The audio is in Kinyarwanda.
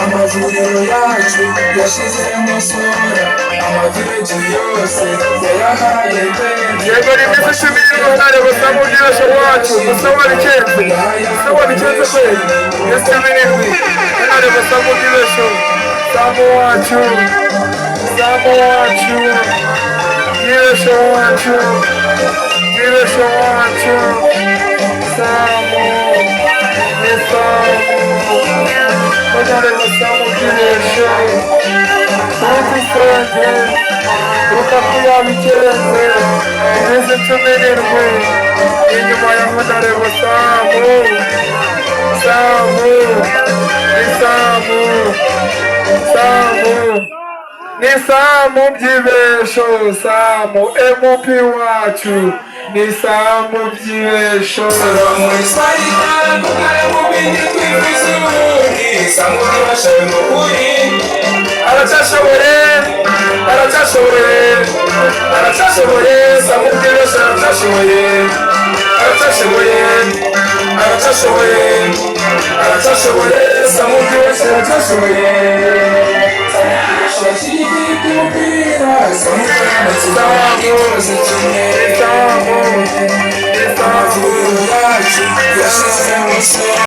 amavuriro yacu yashizemo sora, amavileji yose yayahaye benshi. Yego ni iminsi 10 y'uruhare gusa mu byibasho wacu gusa wabikenze kweli Yesu birindwi uruhare gusa mu byibasho Samu wacu byibasho wacu Samu ni Samu uruhare gusa mu byibasho urufisenge rukakuyabikenze iminsi 17 inyuma ya uruhare gusa ni Samu byibesho Samu MP wacu ni Samu byibesho Salamu ismaila kukale mubindi kwifuzuni, Samu byibasho n'ukuri. aracyashoboye Samu byibesho aracyashoboye Samu byibesho aracyashoboye Amavuriro yacu yashizemo sora.